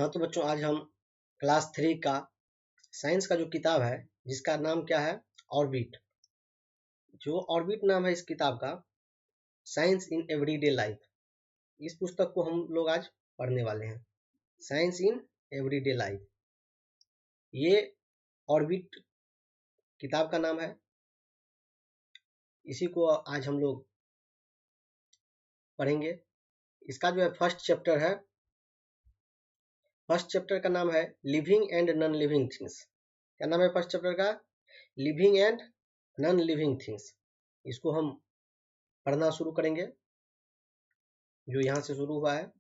हाँ तो बच्चों, आज हम क्लास 3 का साइंस का जो किताब है जिसका नाम क्या है, ऑर्बिट। जो ऑर्बिट नाम है इस किताब का, साइंस इन एवरीडे लाइफ, इस पुस्तक को हम लोग आज पढ़ने वाले हैं। साइंस इन एवरीडे लाइफ, ये ऑर्बिट किताब का नाम है। इसी को आज हम लोग पढ़ेंगे। इसका जो है फर्स्ट चैप्टर का नाम है living and non living things. क्या नाम है फर्स्ट चैप्टर का? Living and non living things. इसको हम पढ़ना शुरू करेंगे, जो यहाँ से शुरू हुआ है।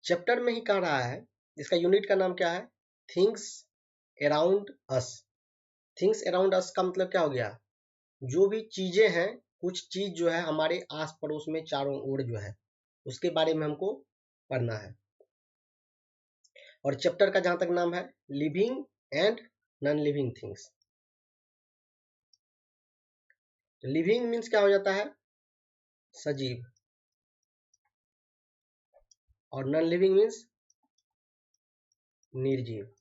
चैप्टर में ही कह रहा है, इसका यूनिट का नाम क्या है? Things around us. Things around us का मतलब क्या हो गया? जो भी चीजें हैं, कुछ चीज जो है हमारे आस पड़ोस में चारों ओर जो है, उसके बारे में हमको पढ़ना है। और चैप्टर का जहां तक नाम है living and non living things. Living means क्या हो जाता है? सजीव। और नॉन लिविंग मीन्स निर्जीव।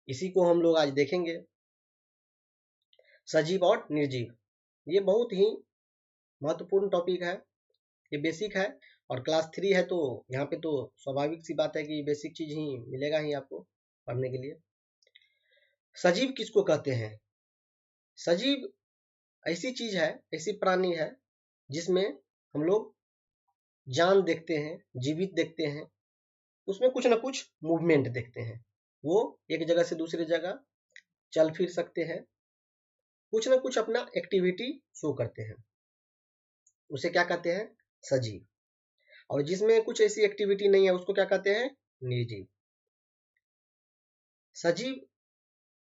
इसी को हम लोग आज देखेंगे, सजीव और निर्जीव। ये बहुत ही महत्वपूर्ण टॉपिक है, ये बेसिक है। और क्लास 3 है तो यहाँ पे तो स्वाभाविक सी बात है कि बेसिक चीज ही मिलेगा ही आपको पढ़ने के लिए। सजीव किसको कहते हैं? सजीव ऐसी चीज है, ऐसी प्राणी है जिसमें हम लोग जान देखते हैं, जीवित देखते हैं, उसमें कुछ ना कुछ मूवमेंट देखते हैं। वो एक जगह से दूसरी जगह चल फिर सकते हैं, कुछ ना कुछ अपना एक्टिविटी शो करते हैं। उसे क्या कहते हैं? सजीव। और जिसमें कुछ ऐसी एक्टिविटी नहीं है उसको क्या कहते हैं? निर्जीव। सजीव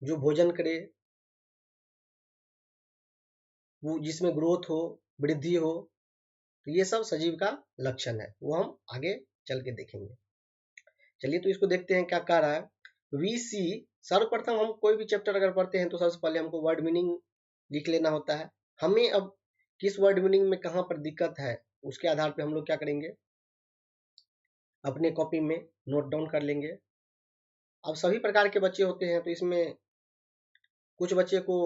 जो भोजन करे, वो जिसमें ग्रोथ हो, वृद्धि हो, तो ये सब सजीव का लक्षण है। वो हम आगे चल के देखेंगे। चलिए तो इसको देखते हैं क्या कह रहा है। वी सी, सर्वप्रथम हम कोई भी चैप्टर अगर पढ़ते हैं तो सबसे पहले हमको वर्ड मीनिंग लिख लेना होता है। हमें अब किस वर्ड मीनिंग में कहाँ पर दिक्कत है, उसके आधार पे हम लोग क्या करेंगे, अपने कॉपी में नोट डाउन कर लेंगे। अब सभी प्रकार के बच्चे होते हैं, तो इसमें कुछ बच्चे को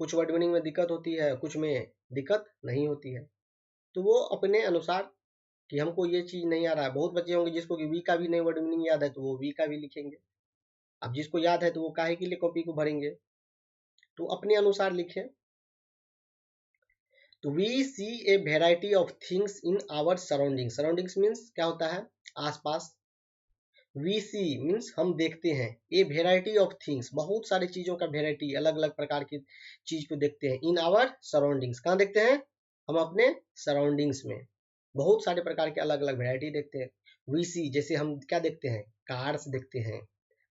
कुछ वर्ड मीनिंग में दिक्कत होती है, कुछ में दिक्कत नहीं होती है, तो वो अपने अनुसार कि हमको ये चीज नहीं आ रहा है। बहुत बच्चे होंगे जिसको कि वी का भी नहीं वर्ड मीनिंग याद है, तो वो वी का भी लिखेंगे। अब जिसको याद है तो वो काहे के लिए कॉपी को भरेंगे, तो अपने अनुसार लिखें। तो we see a variety of things in our surrounding. Surroundings means क्या होता है? आसपास। वी सी मीन्स हम देखते हैं। ए वेराइटी ऑफ थिंग्स, बहुत सारी चीजों का वेराइटी, अलग अलग प्रकार की चीज को देखते हैं। इन आवर सराउंडिंग्स, कहाँ देखते हैं? हम अपने सराउंडिंग्स में बहुत सारे प्रकार के अलग अलग वेराइटी देखते हैं। वी सी जैसे हम क्या देखते हैं? कार्स देखते हैं,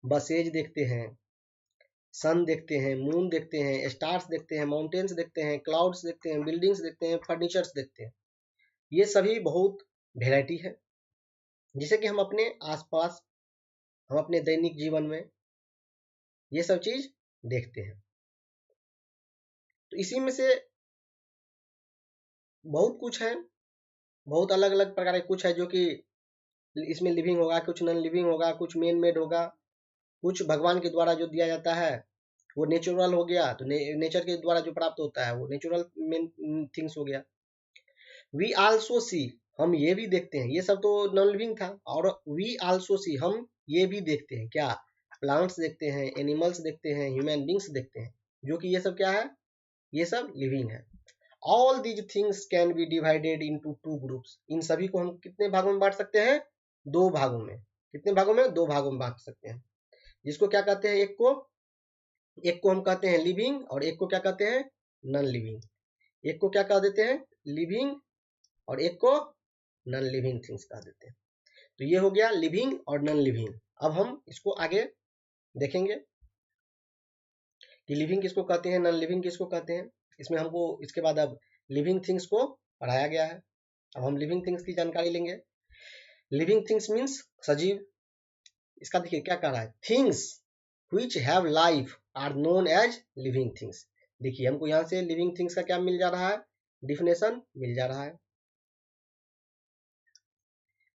बसेज देखते हैं, सन देखते हैं, मून देखते हैं, स्टार्स देखते हैं, माउंटेन्स देखते हैं, क्लाउड्स देखते हैं, बिल्डिंग्स देखते हैं, फर्नीचर्स देखते हैं। ये सभी बहुत वेराइटी है, जिसे कि हम अपने आसपास, हम अपने दैनिक जीवन में ये सब चीज देखते हैं। तो इसी में से बहुत कुछ है, बहुत अलग अलग प्रकार के कुछ है जो कि इसमें लिविंग होगा, कुछ नॉन लिविंग होगा, कुछ मैन मेड होगा, कुछ भगवान के द्वारा जो दिया जाता है वो नेचुरल हो गया, तो नेचर के द्वारा जो प्राप्त होता है वो नेचुरल मेन थिंग्स हो गया। वी आल्सो सी, हम ये भी देखते हैं, ये सब तो नॉन लिविंग था। और वी आल्सो सी, हम ये भी देखते हैं क्या? प्लांट्स देखते हैं, एनिमल्स देखते हैं, ह्यूमन बींग्स देखते हैं, जो कि ये सब क्या है? ये सब लिविंग है। All these things can be divided into two groups. इन सभी को हम कितने भागों में बांट सकते हैं? दो भागों में। कितने भागों में? दो भागों में बांट सकते हैं। जिसको क्या कहते हैं? एक को हम कहते हैं लिविंग, और एक को क्या कहते हैं? Non living. एक को क्या कह देते हैं? लिविंग, और एक को नॉन लिविंग थिंग्स कह देते हैं। तो ये हो गया लिविंग और नॉन लिविंग। अब हम इसको आगे देखेंगे कि लिविंग किसको कहते हैं, नॉन लिविंग किसको कहते हैं। इसमें हमको इसके बाद अब लिविंग थिंग्स को पढ़ाया गया है। अब हम लिविंग थिंग्स की जानकारी लेंगे। लिविंग थिंग्स मीन्स सजीव। इसका देखिए क्या कह रहा है, things which have life are known as living things. देखिए हमको यहाँ से लिविंग थिंग्स का क्या मिल जा रहा है? डिफिनेशन मिल जा रहा है।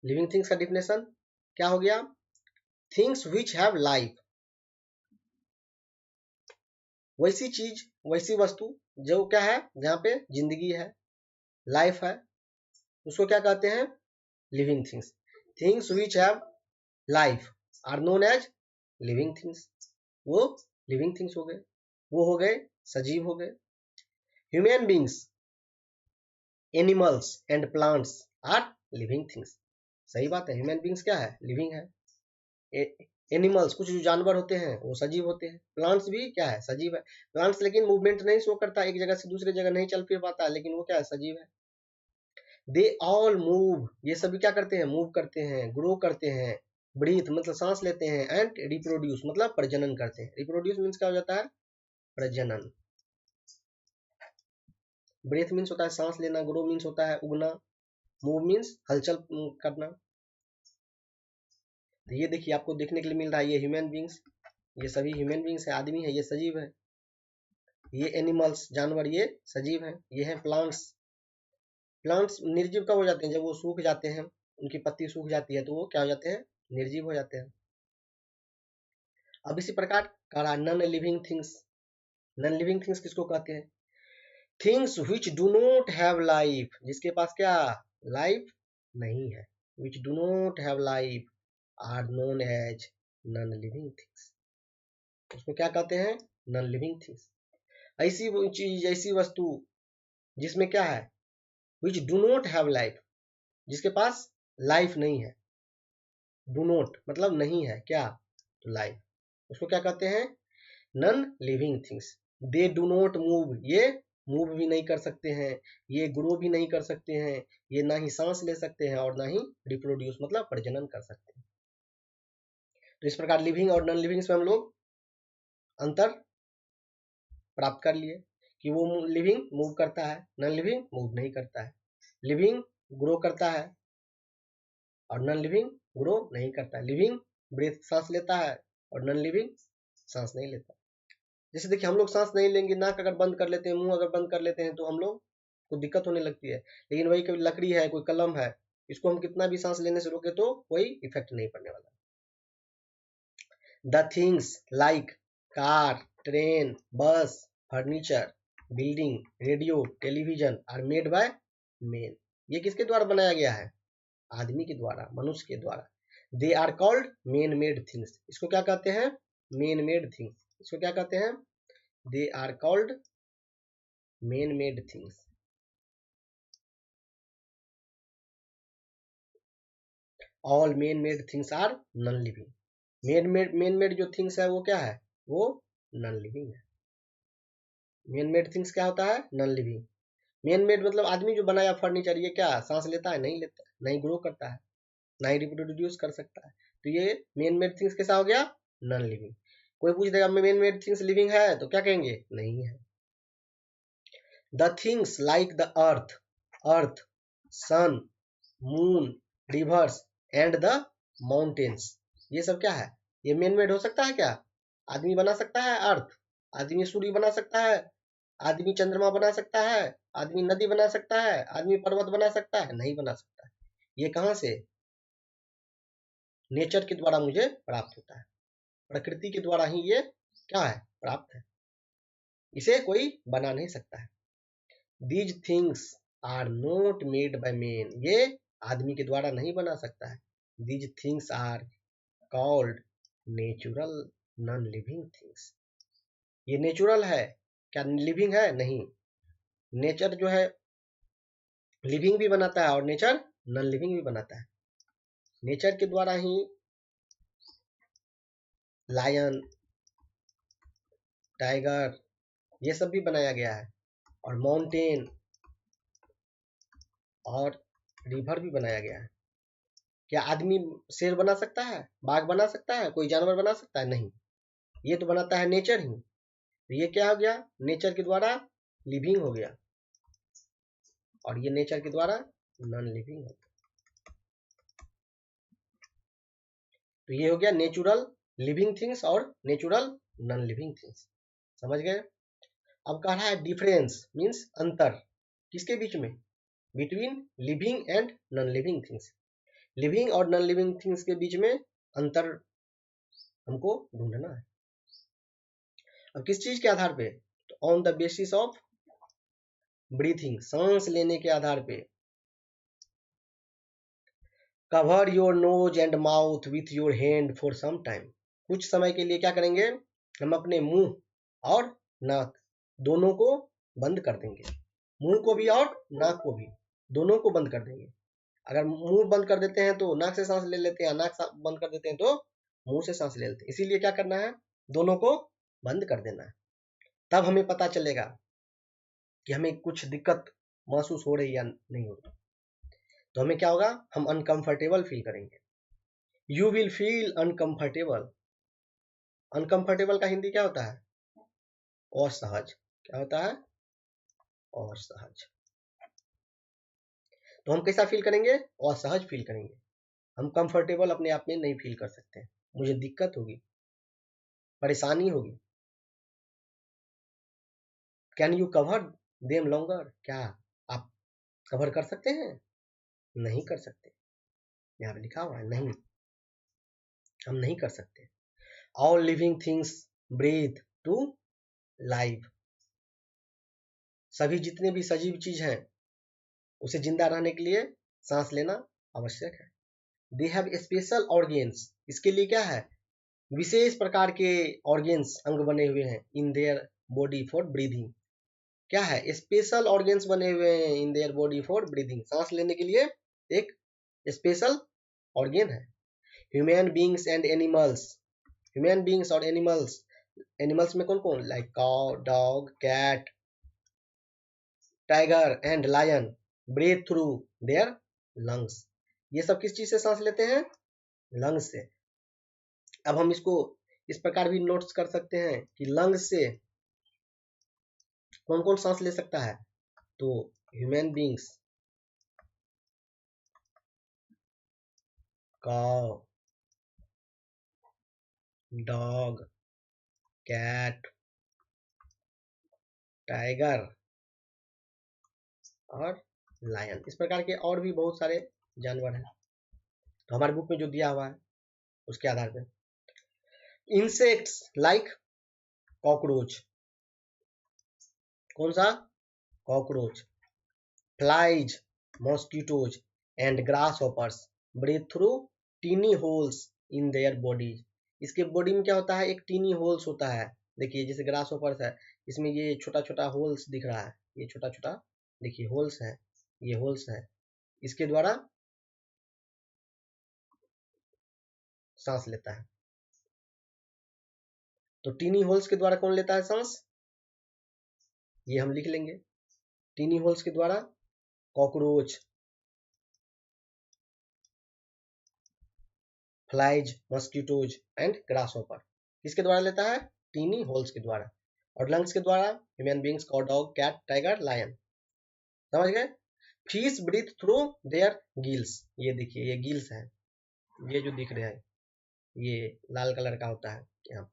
लिविंग थिंग्स का डिफिनेशन क्या हो गया? थिंग्स विच हैव लाइफ, वैसी चीज, वैसी वस्तु जो क्या है, जहाँ पे जिंदगी है, लाइफ है, उसको क्या कहते हैं? Living things. Things which have life are known as living things, वो लिविंग थिंग्स हो गए, वो हो गए सजीव हो गए। Human beings, animals and plants are living things. सही बात है, ह्यूमन बींग्स क्या है? लिविंग है। एनिमल्स, कुछ जो जानवर होते हैं वो सजीव होते हैं। प्लांट्स भी क्या है? सजीव है। प्लांट्स लेकिन मूवमेंट नहीं शो करता, एक जगह से दूसरी जगह नहीं चल फिर पाता, लेकिन वो क्या है? सजीव है। दे ऑल मूव, ये सभी क्या करते हैं? मूव करते हैं, ग्रो करते हैं, ब्रीथ मतलब सांस लेते हैं, एंड रिप्रोड्यूस मतलब प्रजनन करते हैं। रिप्रोड्यूस मीन्स क्या हो जाता है? प्रजनन। ब्रीथ मीन्स होता है सांस लेना, ग्रो मीन्स होता है उगना, मूव मीन्स हलचल करना। तो ये देखिए आपको देखने के लिए मिल रहा है, ये ह्यूमन बींग्स, ये सभी ह्यूमन बींग्स है, आदमी है, ये सजीव है। ये एनिमल्स जानवर, ये सजीव है। ये है प्लांट्स। प्लांट्स निर्जीव कब हो जाते हैं? जब वो सूख जाते हैं, उनकी पत्ती सूख जाती है तो वो क्या हो जाते हैं? निर्जीव हो जाते हैं। अब इसी प्रकार करा non living things. Non living things किसको कहते हैं? Things which do not have life, जिसके पास क्या? लाइफ नहीं है। Which do not have life are known as non living things, उसको क्या कहते हैं? Non living things. ऐसी चीज, ऐसी वस्तु जिसमें क्या है? Which do not have life, जिसके पास लाइफ नहीं है। डू नॉट मतलब नहीं है, क्या? तो लाइफ, उसको क्या कहते हैं? Non living things. They do not move, ये मूव भी नहीं कर सकते हैं, ये ग्रो भी नहीं कर सकते हैं, ये ना ही सांस ले सकते हैं और ना ही रिप्रोड्यूस मतलब प्रजनन कर सकते हैं। तो इस प्रकार लिविंग और नॉन लिविंग में हम लोग अंतर प्राप्त कर लिए कि वो लिविंग मूव करता है, नॉन लिविंग मूव नहीं करता है। लिविंग ग्रो करता है और नॉन लिविंग ग्रो नहीं करता। लिविंग ब्रेथ सांस लेता है और नॉन लिविंग सांस नहीं लेता। जैसे देखिए हम लोग सांस नहीं लेंगे, नाक अगर बंद कर लेते हैं, मुंह अगर बंद कर लेते हैं तो हम लोग को दिक्कत होने लगती है। लेकिन वही कोई लकड़ी है, कोई कलम है, इसको हम कितना भी सांस लेने से रोके तो कोई इफेक्ट नहीं पड़ने वाला। The things like car, train, bus, furniture, building, radio, television are made by man. ये किसके द्वारा बनाया गया है? आदमी के द्वारा, मनुष्य के द्वारा। They are called man made things, इसको क्या कहते हैं? Man made things. इसको क्या कहते हैं? They are called man made things. All man made things are non living. Man made जो थिंग्स है वो क्या है? वो नॉन लिविंग है। मेन मेड थिंग्स क्या होता है? Non living. मेन मेड मतलब आदमी जो बनाया फर्नीचर, ये क्या सांस लेता है? नहीं लेता, नहीं ग्रो करता है, ना ही रिप्रोड्यूस कर सकता है। तो ये मेन मेड थिंग्स कैसा हो गया? Non living. कोई पूछ देगा मेन मेड थिंग्स लिविंग है तो क्या कहेंगे? नहीं है। The things like the earth, earth, sun, moon, rivers and the mountains, ये सब क्या है? ये मेन मेड हो सकता है क्या? आदमी बना सकता है अर्थ? आदमी सूर्य बना सकता है? आदमी चंद्रमा बना सकता है? आदमी नदी बना सकता है? आदमी पर्वत बना सकता है? नहीं बना सकता है। ये कहाँ से? नेचर के द्वारा मुझे प्राप्त होता है, प्रकृति के द्वारा ही ये क्या है? प्राप्त है, इसे कोई बना नहीं सकता है। These things are not made by man, ये आदमी के द्वारा नहीं बना सकता है। These things are called natural non living things. ये नेचुरल है, क्या लिविंग है? नहीं। नेचर जो है लिविंग भी बनाता है और नेचर नॉन लिविंग भी बनाता है। नेचर के द्वारा ही लायन, टाइगर, ये सब भी बनाया गया है, और माउंटेन और रिवर भी बनाया गया है। क्या आदमी शेर बना सकता है? बाघ बना सकता है? कोई जानवर बना सकता है? नहीं, ये तो बनाता है नेचर ही। तो ये क्या हो गया? नेचर के द्वारा लिविंग हो गया, और ये नेचर के द्वारा नॉन लिविंग हो गया। तो ये हो गया नेचुरल लिविंग थिंग्स और नेचुरल नॉन लिविंग थिंग्स। समझ गए? अब कह रहा है डिफरेंस मीन्स अंतर, किसके बीच में? Between living and non living things. Living और नॉन लिविंग थिंग्स के बीच में अंतर हमको ढूंढना है। अब किस चीज के आधार पे? तो on the basis of breathing, सांस लेने के आधार पे। Cover your nose and mouth with your hand for some time, कुछ समय के लिए क्या करेंगे, हम अपने मुंह और नाक दोनों को बंद कर देंगे, मुंह को भी और नाक को भी, दोनों को बंद कर देंगे। अगर मुंह बंद कर देते हैं तो नाक से सांस ले लेते हैं, नाक बंद कर देते हैं तो मुंह से सांस ले लेते हैं। इसीलिए क्या करना है, दोनों को बंद कर देना है, तब हमें पता चलेगा कि हमें कुछ दिक्कत महसूस हो रही या नहीं हो रही। तो हमें क्या होगा, हम अनकंफर्टेबल फील करेंगे। You will feel uncomfortable. Uncomfortable का हिंदी क्या होता है? असहज। क्या होता है? असहज। तो हम कैसा फील करेंगे? असहज फील करेंगे। हम कंफर्टेबल अपने आप में नहीं फील कर सकते, मुझे दिक्कत होगी, परेशानी होगी। Can you cover them longer, क्या आप कवर कर सकते हैं? नहीं कर सकते, यहाँ पे लिखा हुआ है नहीं, हम नहीं कर सकते। All living things breathe to live, सभी जितने भी सजीव चीज हैं उसे जिंदा रहने के लिए सांस लेना आवश्यक है। दे हैव स्पेशल ऑर्गेन्स, इसके लिए क्या है, विशेष प्रकार के ऑर्गेन्स, अंग बने हुए हैं in their body for breathing. क्या है, स्पेशल ऑर्गेन्स बने हुए हैं in their body for breathing, सांस लेने के लिए एक स्पेशल ऑर्गेन है। Human beings and animals, human beings और एनिमल्स, एनिमल्स में कौन कौन, like cow, dog, cat, tiger and lion breathe through their lungs, ये सब किस चीज से सांस लेते हैं? लंग्स से। अब हम इसको इस प्रकार भी नोट्स कर सकते हैं कि लंग्स से कौन कौन सांस ले सकता है? तो human beings, cow, dog, cat, tiger और लायन, इस प्रकार के और भी बहुत सारे जानवर हैं, तो हमारे बुक में जो दिया हुआ है उसके आधार पर। इंसेक्ट्स लाइक कॉकरोच, कौन सा? Cockroach. Flies, mosquitoes and grasshoppers breathe through tiny holes in their bodies, इसके बॉडी में क्या होता है, एक टीनी होल्स होता है। देखिए जैसे ग्रास हॉपर्स है, इसमें ये छोटा छोटा होल्स दिख रहा है, ये छोटा छोटा देखिए होल्स है, ये होल्स है, इसके द्वारा सांस लेता है। तो टीनी होल्स के द्वारा कौन लेता है सांस? ये हम लिख लेंगे, टीनी होल्स के द्वारा cockroach, flies, mosquitoes and grasshopper, किसके द्वारा लेता है? टीनी होल्स के द्वारा। और लंग्स के द्वारा human beings, cow, dog, cat, tiger, lion. समझ गए? Fish breathe through their gills, ये देखिए ये गिल्स है, ये जो दिख रहे हैं ये लाल कलर का होता है यहाँ,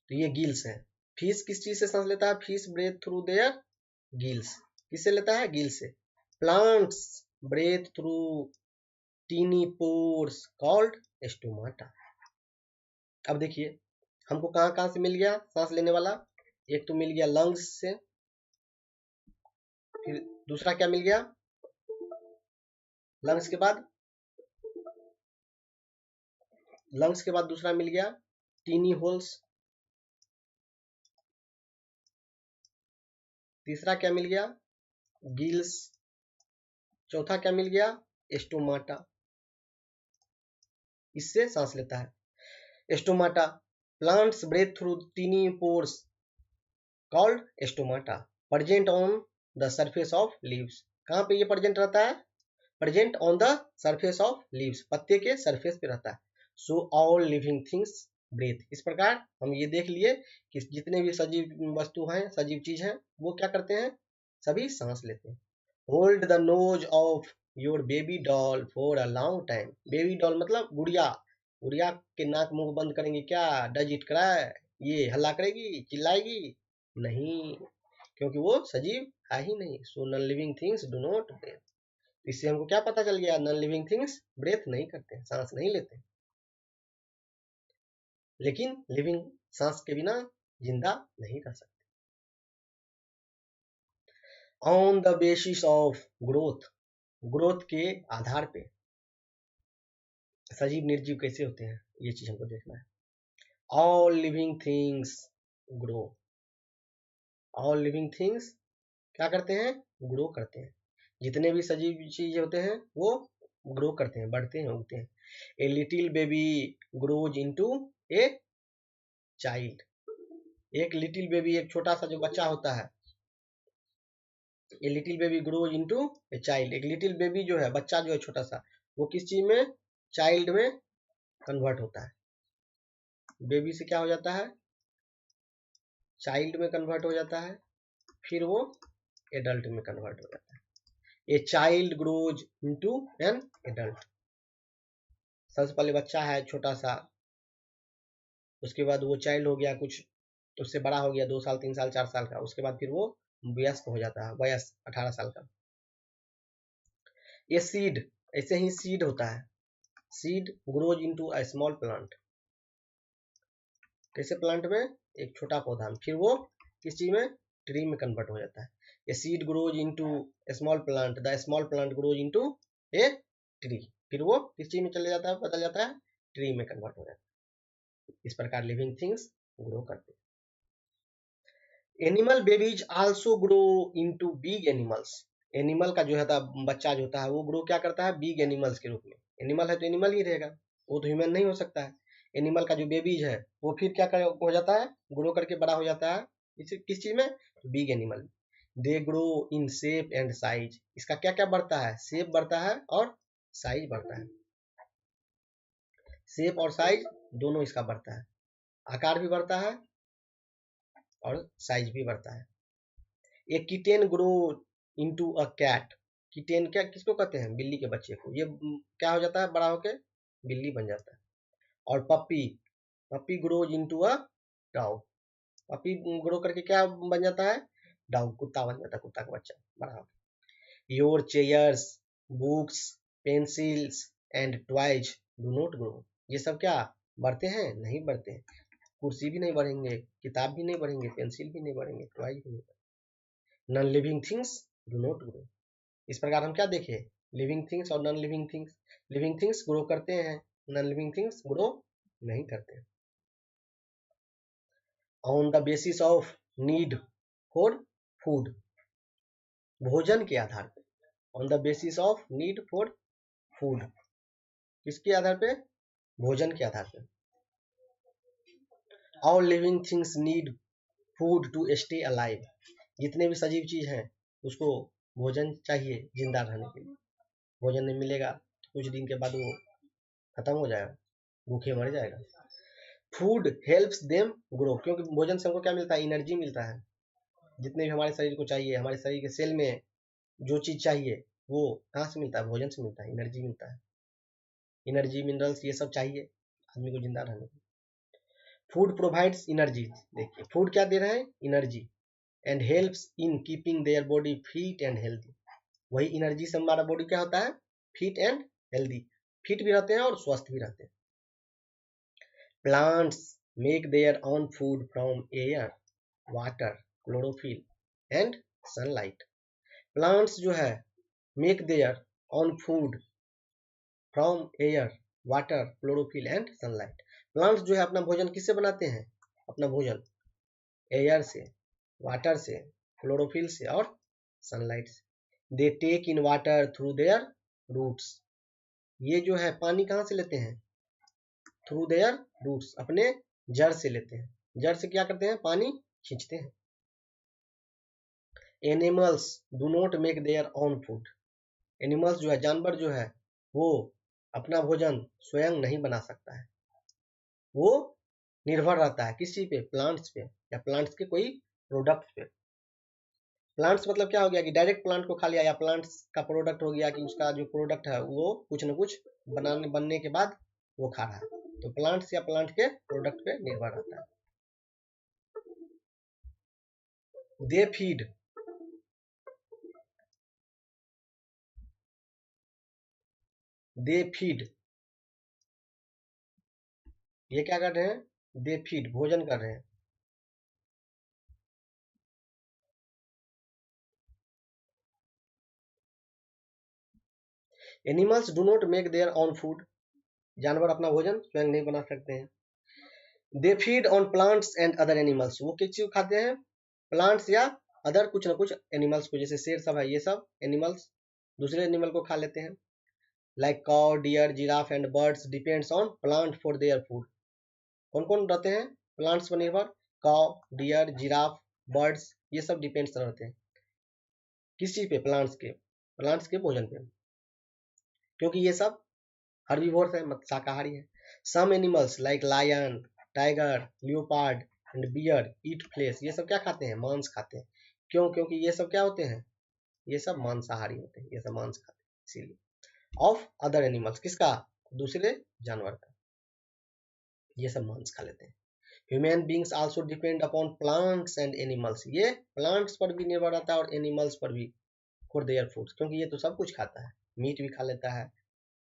तो ये गिल्स है। फिश किस चीज से सांस लेता है? Fish breathe through their gills, किससे लेता है? गिल्स से। Plants breathe through tiny pores called stomata. अब देखिए हमको कहाँ कहाँ से मिल गया सांस लेने वाला, एक तो मिल गया लंग्स से, फिर दूसरा क्या मिल गया, लंग्स के बाद, लंग्स के बाद दूसरा मिल गया टीनी होल्स, तीसरा क्या मिल गया, गिल्स, चौथा क्या मिल गया, स्टोमाटा, इससे सांस लेता है stomata. Plants breathe through tiny pores called stomata, present on the surface of leaves, कहाँ पे ये प्रेजेंट रहता है? Present on the surface of leaves, पत्ते के सरफेस पे रहता है। So all living things breathe, इस प्रकार हम ये देख लिए कि जितने भी सजीव वस्तु हैं, सजीव चीज हैं, वो क्या करते हैं? सभी सांस लेते हैं। Hold the nose of your baby doll for a long time, baby doll मतलब गुड़िया, गुड़िया के नाक मुंह बंद करेंगे, क्या डज इट क्राई, ये हल्ला करेगी, चिल्लाएगी? नहीं, क्योंकि वो सजीव है ही नहीं। So non living things do not breathe, इससे हमको क्या पता चल गया, नॉन लिविंग थिंग्स ब्रेथ नहीं करते, सांस नहीं लेते, लेकिन लिविंग सांस के बिना जिंदा नहीं रह सकते। On the basis of growth, growth के आधार पे सजीव निर्जीव कैसे होते हैं, ये चीज हमको देखना है। All living things grow, all living things क्या करते हैं, ग्रो करते हैं। जितने भी सजीव चीज होते हैं वो ग्रो करते हैं, बढ़ते हैं, उगते हैं। A little baby grows into a child, एक लिटिल बेबी, एक छोटा सा जो बच्चा होता है, a little baby grows into a child, एक लिटिल बेबी जो है, बच्चा जो है छोटा सा, वो किस चीज में, चाइल्ड में कन्वर्ट होता है। बेबी से क्या हो जाता है, चाइल्ड में कन्वर्ट हो जाता है, फिर वो एडल्ट में कन्वर्ट हो जाता है। A child grows into an adult, सबसे पहले बच्चा है छोटा सा, उसके बाद वो चाइल्ड हो गया, कुछ उससे बड़ा हो गया, 2 साल 3 साल 4 साल का, उसके बाद फिर वो वयस्क हो जाता है, वयस 18 साल का। ये सीड, ऐसे ही सीड होता है, seed grows into a small plant, कैसे प्लांट में, एक छोटा पौधा में, फिर वो किस चीज में, ट्री में कन्वर्ट हो जाता है। A seed grows into A small plant, the small plant grows into a tree, फिर वो किस चीज में चले जाता है, बदल जाता है, ट्री में कन्वर्ट हो जाता है। इस प्रकार लिविंग थिंग्स ग्रो करते हैं। Animal babies also grow into big animals, animal का जो है बच्चा जो होता है वो ग्रो क्या करता है, बिग एनिमल्स के रूप में। एनिमल है तो एनिमल ही रहेगा, वो तो ह्यूमन नहीं हो सकता है। एनिमल का जो बेबीज है वो फिर क्या हो जाता है, ग्रो करके बड़ा हो जाता है, किस चीज में, big animal. They grow in shape and size, इसका क्या क्या बढ़ता है, शेप बढ़ता है और साइज बढ़ता है, शेप और साइज दोनों इसका बढ़ता है, आकार भी बढ़ता है और साइज भी बढ़ता है। A kitten grow into a cat, kitten क्या किसको कहते हैं, बिल्ली के बच्चे को, ये क्या हो जाता है, बड़ा होके बिल्ली बन जाता है। और puppy, puppy grows into a dog, puppy grow करके क्या बन जाता है, डॉग, कुत्ता बन जाता है, कुत्ता का बच्चा बड़ा होकर। Your chairs, books, pencils and toys do not grow, ये सब क्या बढ़ते हैं, नहीं बढ़ते हैं, कुर्सी भी नहीं बढ़ेंगे, किताब भी नहीं बढ़ेंगे, पेंसिल भी नहीं बढ़ेंगे, टॉय भी नहीं। Non living things do not grow, इस प्रकार हम क्या देखे, लिविंग थिंग्स और non living things. Living things grow करते हैं, नॉन लिविंग थिंग्स ग्रो नहीं करते। On the basis of need for food, भोजन के आधार पे, on the basis of need for food, किसके आधार पे, भोजन के आधार पे। All living things need food to stay alive, जितने भी सजीव चीज हैं उसको भोजन चाहिए जिंदा रहने के लिए, भोजन नहीं मिलेगा तो कुछ दिन के बाद वो खत्म हो जाएगा, भूखे मर जाएगा। फूड हेल्प्स देम ग्रो, क्योंकि भोजन से हमको क्या मिलता है, एनर्जी मिलता है, जितने भी हमारे शरीर को चाहिए, हमारे शरीर के सेल में जो चीज चाहिए वो कहाँ से मिलता है, भोजन से मिलता है, एनर्जी मिलता है, एनर्जी मिनरल्स ये सब चाहिए आदमी को जिंदा रहने के। फूड प्रोवाइड्स एनर्जी, देखिए फूड क्या दे रहे हैं, energy, and helps in keeping their body fit and healthy, वही एनर्जी से हमारा बॉडी क्या होता है, फिट एंड हेल्दी, फिट भी रहते हैं और स्वस्थ भी रहते हैं। Plants make their own food from air, water, chlorophyll and sunlight, plants जो है make their own food from air, water, chlorophyll and sunlight, plants जो है अपना भोजन किससे बनाते हैं, अपना भोजन एयर से, वाटर से, क्लोरोफिल से और सनलाइट से। They take in water through their roots, ये जो है पानी कहाँ से लेते हैं, थ्रू देयर रूट्स, अपने जड़ से लेते हैं, जड़ से क्या करते हैं, पानी खींचते हैं। Animals do not make their own food, animals जो है, जानवर जो है वो अपना भोजन स्वयं नहीं बना सकता है, वो निर्भर रहता है किस चीज पे, प्लांट्स पे या प्लांट्स के कोई प्रोडक्ट पे। प्लांट्स मतलब क्या हो गया कि डायरेक्ट प्लांट को खा लिया, या प्लांट्स का प्रोडक्ट हो गया कि उसका जो प्रोडक्ट है वो कुछ न कुछ बनने के बाद वो खा रहा है, तो प्लांट्स या प्लांट के प्रोडक्ट पे निर्भर रहता है। दे फीड, दे फीड, ये क्या कर रहे हैं, दे फीड, भोजन कर रहे हैं। Animals do not make their on food, जानवर अपना भोजन स्वयं नहीं बना सकते हैं। They feed on plants and other animals, वो किस चीज खाते हैं, प्लांट्स या अदर कुछ ना कुछ एनिमल्स को, जैसे शेर सब है, ये सब एनिमल्स दूसरे एनिमल को खा लेते हैं। Like cow, deer, giraffe and birds depends on plant for their food, कौन कौन रहते हैं प्लांट्स पर निर्भर, काउ, डियर, जिराफ, बर्ड्स, ये सब डिपेंड्स रहते हैं किस चीज पे, प्लांट्स के भोजन पे, क्योंकि ये सब हर्बीवोर्स है, मतलब शाकाहारी है। Some animals like lion, tiger, leopard and bear eat flesh, ये सब क्या खाते हैं, मांस खाते हैं। क्यों, क्योंकि ये सब क्या होते हैं, ये सब मांसाहारी होते हैं, ये सब मांस खाते हैं इसीलिए। ऑफ अदर एनिमल्स, किसका, दूसरे जानवर का, ये सब मांस खा लेते हैं। Human beings also depend upon plants and animals, ये प्लांट्स पर भी निर्भर रहता है और एनिमल्स पर भी, फॉर देयर फूड्स, क्योंकि ये तो सब कुछ खाता है, मीट भी खा लेता है,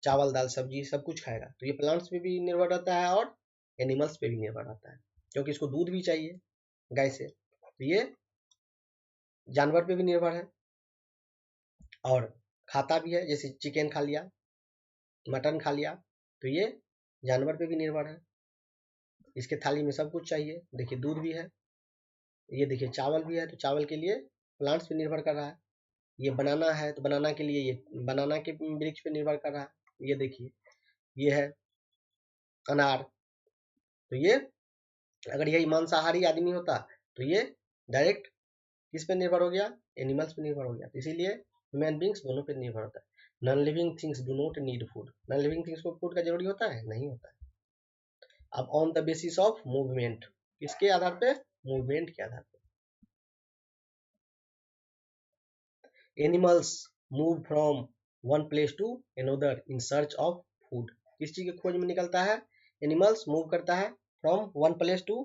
चावल दाल सब्जी सब कुछ खाएगा, तो ये प्लांट्स पे भी निर्भर रहता है और एनिमल्स पे भी निर्भर रहता है, क्योंकि इसको दूध भी चाहिए गाय से, तो ये जानवर पे भी निर्भर है और खाता भी है, जैसे चिकन खा लिया, मटन खा लिया, तो ये जानवर पे भी निर्भर है, इसके थाली में सब कुछ चाहिए। देखिए दूध भी है, ये देखिए चावल भी है, तो चावल के लिए प्लांट्स पे निर्भर कर रहा है। ये बनाना है तो बनाना के लिए ये बनाना के वृक्ष पे निर्भर कर रहा है। ये देखिए ये है अनार, तो ये अगर यही मांसाहारी आदमी होता तो ये डायरेक्ट किस पे निर्भर हो गया, एनिमल्स पे निर्भर हो गया, तो इसीलिए ह्यूमन बींग्स दोनों पे निर्भर होता है। Non living things do not need food, non living things को फूड का जरूरी होता है, नहीं होता है। अब on the basis of movement, किसके आधार पे, मूवमेंट के आधार पे, animals move from one place to another in search of food, किस चीज के खोज में निकलता है, एनिमल्स मूव करता है from one place to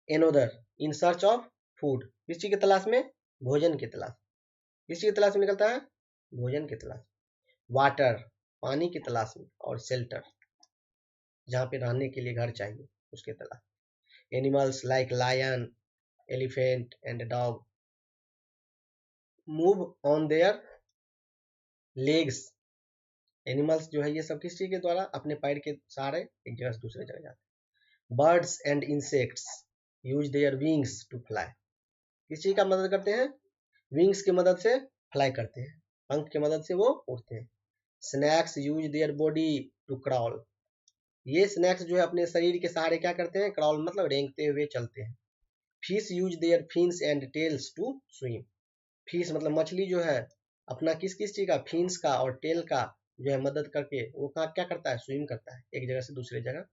another in search of food, किस चीज की तलाश में, भोजन की तलाश, किस चीज की तलाश में निकलता है, भोजन की तलाश, वाटर, पानी की तलाश में, और शेल्टर, जहाँ पे रहने के लिए घर चाहिए उसके तलाश। Animals like lion, elephant and dog move on their legs, animals जो है ये सब किस चीज के द्वारा, अपने पैर के सहारे एक जगह से दूसरे जगह जाते हैं। Birds and insects use their wings to fly, किस चीज का मदद करते हैं, विंग्स की मदद से फ्लाई करते हैं, पंख की मदद से वो उड़ते हैं। Snakes use their body to crawl, ये स्नैक्स जो है अपने शरीर के सहारे क्या करते हैं, क्रॉल मतलब रेंगते हुए चलते हैं। Fish use their fins and tails to swim, fish मतलब मछली जो है अपना किस किस चीज का, फिन्स का और टेल का जो है मदद करके वो क्या करता है, स्विम करता है, एक जगह से दूसरे जगह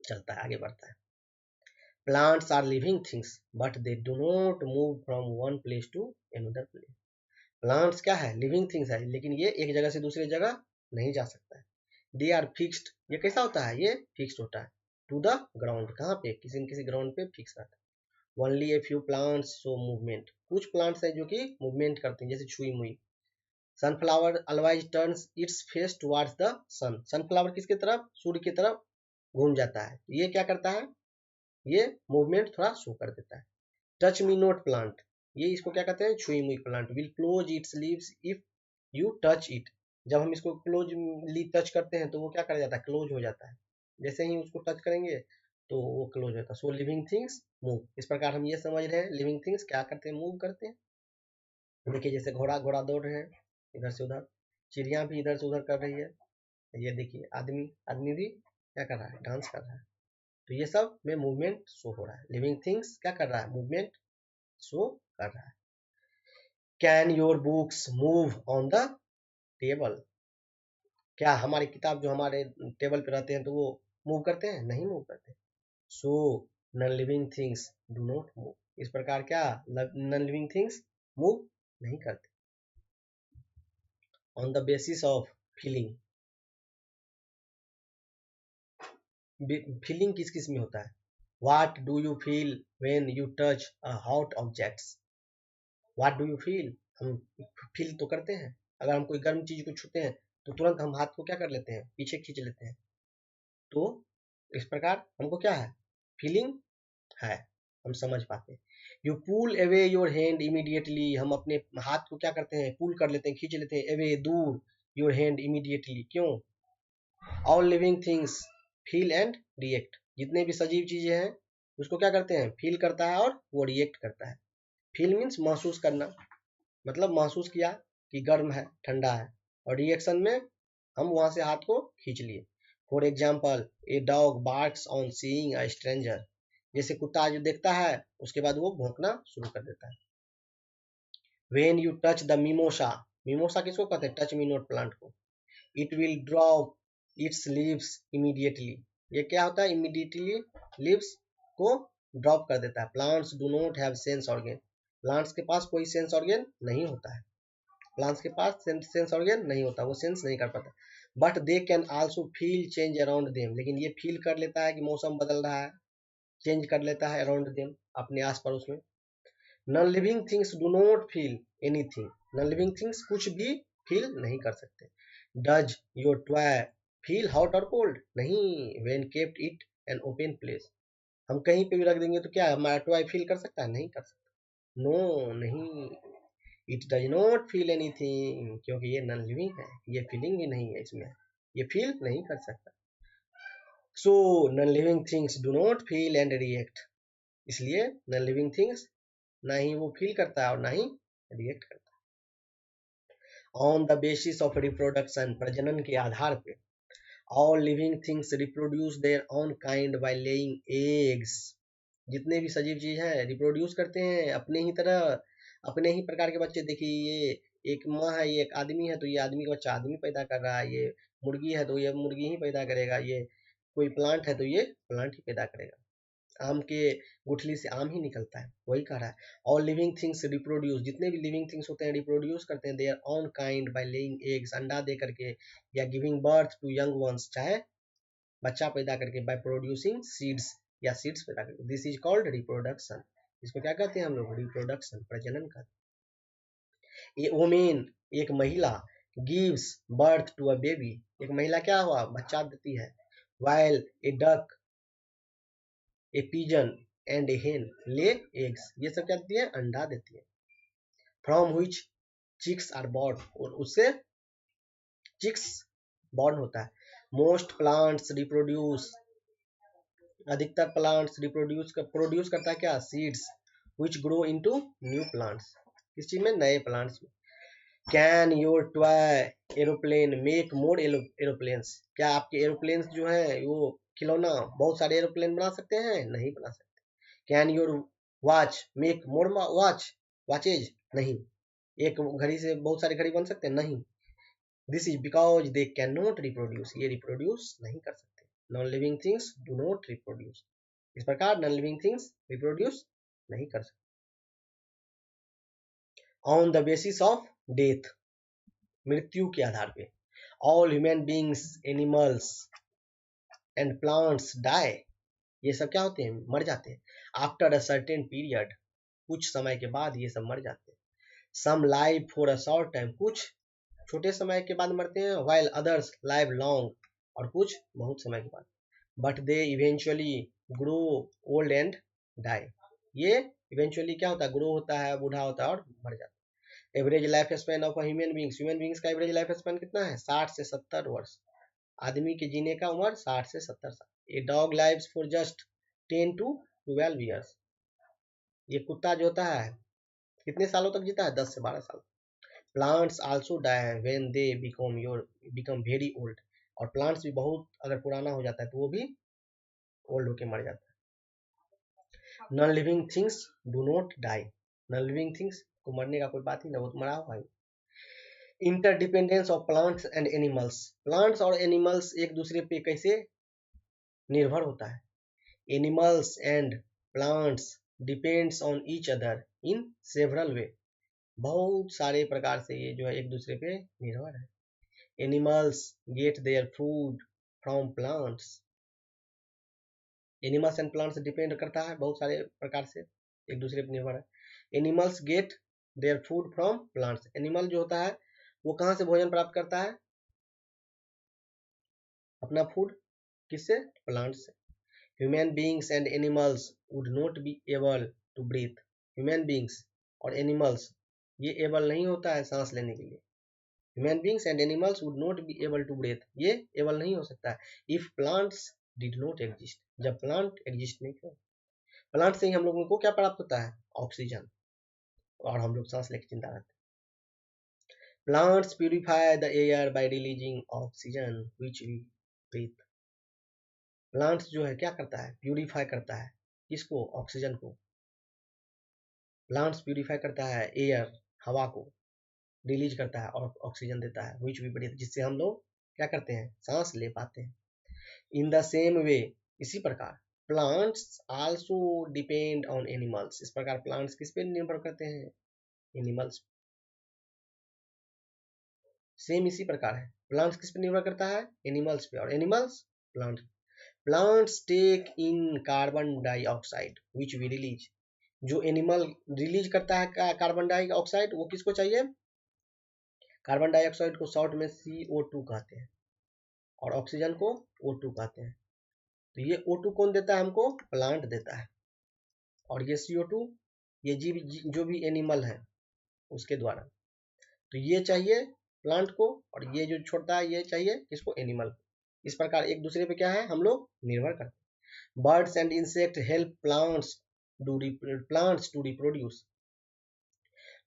चलता है, आगे बढ़ता है। Plants are living things but they do not move from one place to another place, plants क्या है, लिविंग थिंग्स है, लेकिन ये एक जगह से दूसरी जगह नहीं जा सकता है। दे आर फिक्स्ड, ये कैसा होता है, ये फिक्स्ड होता है, टू द ग्राउंड, कहाँ पे, किसी न किसी ग्राउंड पे फिक्स रहता है। Only a few plants show movement, कुछ प्लांट्स है जो कि मूवमेंट करते हैं, जैसे छुई मुई। Sunflower always turns its face towards the sun, sunflower किसके तरफ, सूर्य की तरफ घूम जाता है, ये क्या करता है, ये मूवमेंट थोड़ा शो कर देता है। टच मी नोट प्लांट, ये इसको क्या कहते हैं, छुई मुई plant, will close it's leaves if you touch it, जब हम इसको क्लोजली टच करते हैं तो वो क्या कर जाता है, क्लोज हो जाता है, जैसे ही उसको टच करेंगे तो वो क्लोज होता है। सो लिविंग थिंग्स मूव, इस प्रकार हम ये समझ रहे हैं लिविंग थिंग्स क्या करते हैं, मूव करते हैं। देखिए जैसे घोड़ा घोड़ा दौड़ रहे हैं इधर से उधर, चिड़िया भी इधर से उधर कर रही है, ये देखिए आदमी आदमी भी क्या कर रहा है, डांस कर रहा है, तो ये सब में मूवमेंट शो हो रहा है, लिविंग थिंग्स क्या कर रहा है, मूवमेंट शो कर रहा है। Can your books move on the table, क्या हमारी किताब जो हमारे टेबल पे रहते हैं तो वो मूव करते हैं, नहीं मूव करते। सो non living things do not move, इस प्रकार क्या नॉन लिविंग थिंग्स मूव नहीं करते। On the basis of feeling, feeling किस किस में होता है, what do you feel when you touch a hot objects, what do you feel, हम फील तो करते हैं, अगर हम कोई गर्म चीज को छूते हैं तो तुरंत हम हाथ को क्या कर लेते हैं, पीछे खींच लेते हैं। तो इस प्रकार हमको क्या है, फीलिंग है, हम समझ पाते हैं। You pull away your hand immediately, हम अपने हाथ को क्या करते हैं, पुल कर लेते हैं, खींच लेते हैं, अवे दूर, योर हैंड इमीडिएटली, क्यों? All living things feel and react, जितने भी सजीव चीजें हैं उसको क्या करते हैं, फील करता है और वो रिएक्ट करता है। फील मीन्स महसूस करना, मतलब महसूस किया कि गर्म है, ठंडा है, और रिएक्शन में हम वहां से हाथ को खींच लिए। For example, a dog barks on seeing a stranger, जैसे कुत्ता जो देखता है उसके बाद वो भौंकना शुरू कर देता है। When you touch the mimosa, mimosa किसको कहते हैं, टच मी नॉट प्लांट को, it will drop it's leaves immediately, ये क्या होता है, इमीडिएटली लीव्स को ड्रॉप कर देता है। Plants do not have sense organ, plants के पास कोई सेंस ऑर्गन नहीं होता है, प्लांट्स के पास सेंस ऑर्गन नहीं होता, वो सेंस नहीं कर पाता। But they can also feel change around them, लेकिन ये फील कर लेता है कि मौसम बदल रहा है, चेंज कर लेता है अराउंड देम, अपने आस पड़ोस में। Non living things do not feel anything, non living things कुछ भी फील नहीं कर सकते। Does your toy feel hot और कोल्ड, नहीं, when kept it an open place, हम कहीं पे भी रख देंगे तो क्या हमारा टॉय फील कर सकता है, नहीं कर सकता, नो नहीं। It does not feel anything, क्योंकि ये नॉन लिविंग है, ये फीलिंग भी नहीं है इसमें, ये फील नहीं कर सकता। सो non living things do not feel and react, इसलिए नॉन लिविंग थिंग्स ना ही वो फील करता है और ना ही रिएक्ट करता है। On the basis of reproduction, प्रजनन के आधार पे, all living things reproduce their own kind by laying eggs, जितने भी सजीव चीज हैं रिप्रोड्यूस करते हैं अपने ही तरह, अपने ही प्रकार के बच्चे। देखिए ये एक माँ है, ये एक आदमी है, तो ये आदमी का बच्चा आदमी पैदा कर रहा है, ये मुर्गी है तो ये मुर्गी ही पैदा करेगा, ये कोई प्लांट है तो ये प्लांट ही पैदा करेगा, आम के गुठली से आम ही निकलता है, वही कह रहा है। ऑल लिविंग थिंग्स रिप्रोड्यूस, जितने भी लिविंग थिंग्स होते हैं रिप्रोड्यूस करते हैं their own kind by laying eggs, अंडा दे करके, या giving birth to young ones, चाहे बच्चा पैदा करके, बाय प्रोड्यूसिंग सीड्स, या सीड्स पैदा करके, दिस इज कॉल्ड रिप्रोडक्शन, इसको क्या कहते हैं हम लोग, रिप्रोडक्शन, प्रजनन कहते हैं। ए वोमेन, एक महिला, gives birth to a baby, एक महिला क्या हुआ, बच्चा देती है। while a duck, a pigeon and a hen lay eggs, ये सब क्या देती है, अंडा देती है। From which chicks are born, और उससे चिक्स बॉर्न होता है। मोस्ट प्लांट्स रिप्रोड्यूस, अधिकतर प्लांट्स प्रोड्यूस करता है क्या, seeds which grow into new plants, किस चीज में, नए प्लांट्स में। Can your toy aeroplane make more aeroplanes, क्या आपके एरोप्लेन्स जो है वो खिलौना बहुत सारे एरोप्लेन बना सकते हैं, नहीं बना सकते। Can your watch make more watches, नहीं, एक घड़ी से बहुत सारे घड़ी बन सकते हैं, नहीं। This is because they can not reproduce, ये रिप्रोड्यूस नहीं कर सकते। Non living things do not reproduce, इस प्रकार नॉन लिविंग थिंग्स रिप्रोड्यूस नहीं कर सकते। On the basis of death, मृत्यु के आधार पे, all human beings, animals and plants die, ये सब क्या होते हैं, मर जाते हैं। आफ्टर अ सर्टेन पीरियड, कुछ समय के बाद ये सब मर जाते हैं। Some live for a short time, कुछ छोटे समय के बाद मरते हैं, while others live long, और कुछ बहुत समय के बाद। But they eventually grow old and die, ये इवेंचुअली क्या होता है, ग्रो होता है, बूढ़ा होता है और मर जाता है। Average life span of human beings का एवरेज लाइफ स्पैन कितना है, 60 से 70 वर्ष, आदमी के जीने का उम्र 60 से 70 साल। A dog lives for just 10 to 12 years, ये कुत्ता जो होता है कितने सालों तक जीता है, 10 से 12 साल। Plants also die when they become very old, और प्लांट्स भी बहुत अगर पुराना हो जाता है तो वो भी ओल्ड होके मर जाता है। Non living things do not die, non living things को मरने का कोई बात ही ना, वो तो मरा हुआ है। Interdependence of plants and animals, plants और एनिमल्स एक दूसरे पे कैसे निर्भर होता है। Animals and plants depends on each other in several way, बहुत सारे प्रकार से ये जो है एक दूसरे पे निर्भर है। Animals gate their food from plants, animals and plants depend करता है बहुत सारे प्रकार से, एक दूसरे पर निर्भर है। Animals gate their food from plants, animal जो होता है वो कहाँ से भोजन प्राप्त करता है, अपना फूड किससे? प्लांट से। Human beings and animals would not be able to breathe. Human beings और एनिमल्स ये एबल नहीं होता है सांस लेने के लिए। Human beings and animals would not be able to breathe, ये एबल नहीं हो सकता है if plants did not exist, जब प्लांट एग्जिस्ट नहीं करे। प्लांट से ही हम लोगों को क्या प्राप्त होता है? ऑक्सीजन, और हम लोग सांस लेके जिंदा रहते हैं। Plants purify the air by releasing oxygen which we breathe. Plants जो है क्या करता है? प्यूरिफाई करता है किसको? ऑक्सीजन को। प्लांट्स प्यूरिफाई करता है एयर, हवा को, रिलीज करता है और ऑक्सीजन देता है व्हिच वी ब्रीथ, जिससे हम लोग क्या करते हैं? सांस ले पाते हैं। इन द सेम वे, इसी प्रकार plants also depend on animals, इस प्रकार प्लांट्स किस पे निर्भर करते हैं? एनिमल्स। सेम इसी प्रकार है, प्लांट्स किस पे निर्भर करता है? एनिमल्स पे, और animals plant. Plants take in carbon dioxide which we release, जो एनिमल रिलीज करता है कार्बन डाइऑक्साइड वो किसको चाहिए? कार्बन डाइऑक्साइड को शॉर्ट में CO2 कहते हैं, और ऑक्सीजन को O2 कहते हैं। तो ये O2 कौन देता है हमको? प्लांट देता है, और ये CO2 ये जीव जो भी एनिमल है उसके द्वारा। तो ये चाहिए प्लांट को, और ये जो छोड़ता है ये चाहिए किसको? एनिमल। इस प्रकार एक दूसरे पे क्या है? हम लोग निर्भर करते हैं। Birds and insect help plants to reproduce.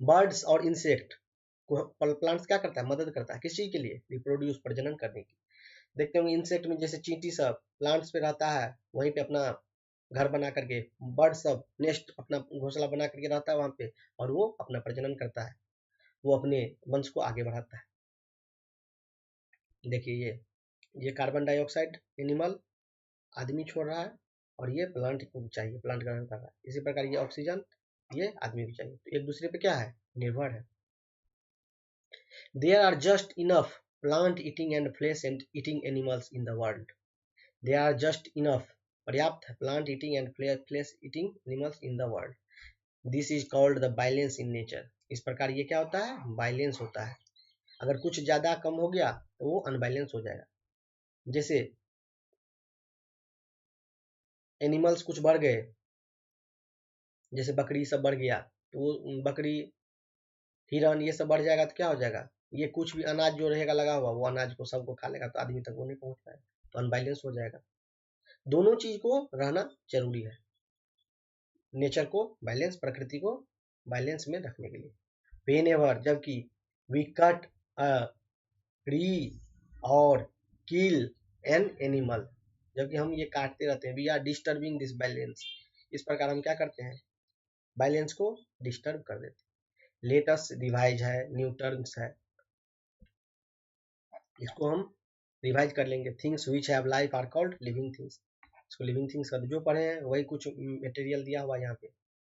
Birds और इंसेक्ट को प्लांट्स क्या करता है? मदद करता है किस चीज के लिए? रिप्रोड्यूस, प्रजनन करने की। देखते होंगे इंसेक्ट में जैसे चींटी सब प्लांट्स पे रहता है, वहीं पे अपना घर बना करके, बर्ड सब नेस्ट अपना घोंसला बना करके रहता है वहां पे, और वो अपना प्रजनन करता है, वो अपने वंश को आगे बढ़ाता है। देखिए ये कार्बन डाइऑक्साइड एनिमल आदमी छोड़ रहा है, और ये प्लांट को चाहिए, प्लांट ग्रहण कर रहा है। इसी प्रकार ये ऑक्सीजन ये आदमी भी चाहिए, तो एक दूसरे पे क्या है? निर्भर है। There are just enough plant eating and flesh and eating animals in the world. They are just enough, पर्याप्त है, plant eating and flesh eating animals in the world. This is called the balance in nature. इस प्रकार ये क्या होता है? Balance होता है। अगर कुछ ज्यादा कम हो गया तो वो अनबैलेंस हो जाएगा। जैसे एनिमल्स कुछ बढ़ गए, जैसे बकरी सब बढ़ गया, तो वो बकरी, हिरन ये सब बढ़ जाएगा तो क्या हो जाएगा? ये कुछ भी अनाज जो रहेगा लगा हुआ वो अनाज को सबको खा लेगा, तो आदमी तक वो नहीं पहुंच पाएगा, तो अनबैलेंस हो जाएगा। दोनों चीज को रहना जरूरी है, नेचर को बैलेंस, प्रकृति को बैलेंस में रखने के लिए। वेन एवर, जबकि वी कट अ ट्री और किल एन एनिमल, जबकि हम ये काटते रहते हैं, we are disturbing this balance, इस प्रकार हम क्या करते हैं? बैलेंस को डिस्टर्ब कर देते हैं। लेटस रिवाइज है, न्यू टर्म्स है, इसको हम रिवाइज कर लेंगे। Things which have life are called living things, इसको लिविंग थिंग्स का जो पढ़े हैं वही कुछ मटेरियल दिया हुआ यहाँ पे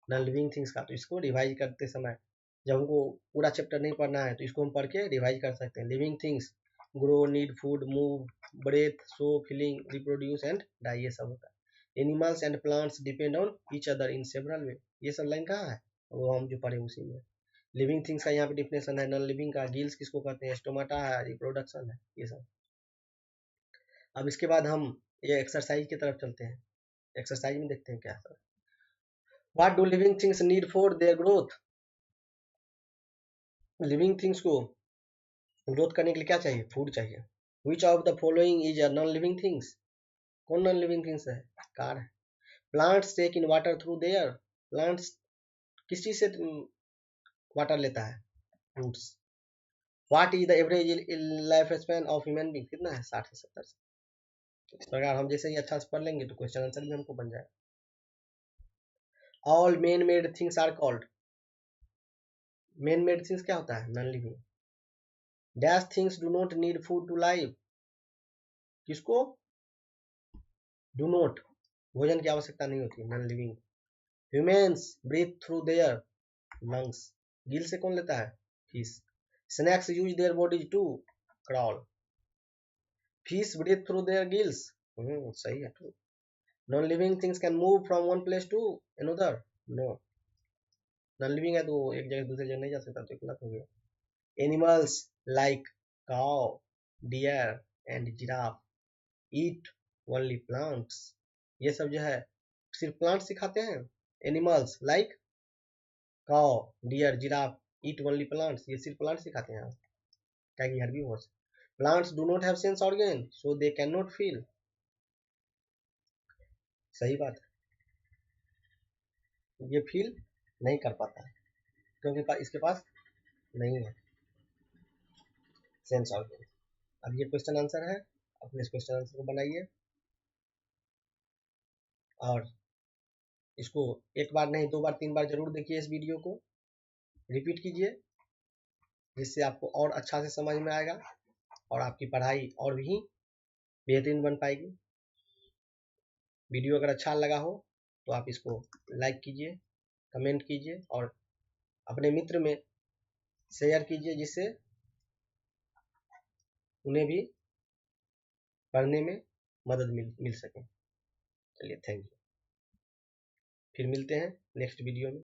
नॉन लिविंग थिंग्स का, तो इसको रिवाइज करते समय जब हमको पूरा चैप्टर नहीं पढ़ना है तो इसको हम पढ़ के रिवाइज कर सकते हैं। Living things grow, need food, move, breathe, so, feeling, reproduce and die, ये सब होता है। Animals and plants depend on each other in several way, ये सब लाइन कहाँ है? वो हम जो पढ़े उसी में। लिविंग थिंग्स का यहाँ पे डिफिनेशन है, नॉन लिविंग का गिल्स किसको कहते हैं, स्टोमाटा है, रिप्रोडक्शन है, ये सब। अब इसके बाद हम ये एक्सरसाइज की तरफ चलते हैं। एक्सरसाइज में देखते हैं क्या है। What do living things need for their growth. Living things को ग्रोथ करने के लिए क्या चाहिए? फूड चाहिए। Which of the following is a non living things, कौन नॉन लिविंग थिंग्स है? कार है। Plants take in water through their, plants किस चीज से वाटर लेता है? Roots. What is the average life span of human being, कितना है? 60 से 70 साल। इस प्रकार हम जैसे ही अच्छा से पढ़ लेंगे तो क्वेश्चन आंसर भी हमको बन जाएगा। All man made things are called, man made things क्या होता है? Non living. Dash things do not need food to live, किसको? डू नॉट, भोजन की आवश्यकता नहीं होती, non living. Humans breathe through their lungs, gill से कौन लेता है? Fish. Snakes use their bodies to crawl, fish breathe through their gills, सही है, true. Non living things can move from one place to another, no. Non living है तो एक जगह दूसरी जगह नहीं जा सकता, तो गलत हो गया। Animals like cow, deer and giraffe, eat only plants. ये सब जो है सिर्फ प्लांट सिखाते हैं। Animals like cow, deer, giraffe eat only plants, ये सिर्फ प्लांट सिखाते हैं। क्या कि herbivores. Plants do not have sense organ so they can not feel. सही बात है, ये फील नहीं कर पाता क्योंकि इसके पास नहीं है सेंस ऑर्गन। अब ये क्वेश्चन आंसर है, अपने इस क्वेश्चन आंसर को बनाइए और इसको एक बार नहीं 2 बार 3 बार जरूर देखिए, इस वीडियो को रिपीट कीजिए, जिससे आपको और अच्छा से समझ में आएगा और आपकी पढ़ाई और भी बेहतरीन बन पाएगी। वीडियो अगर अच्छा लगा हो तो आप इसको लाइक कीजिए, कमेंट कीजिए और अपने मित्र में शेयर कीजिए, जिससे उन्हें भी पढ़ने में मदद मिल सके। चलिए, थैंक यू। फिर मिलते हैं नेक्स्ट वीडियो में।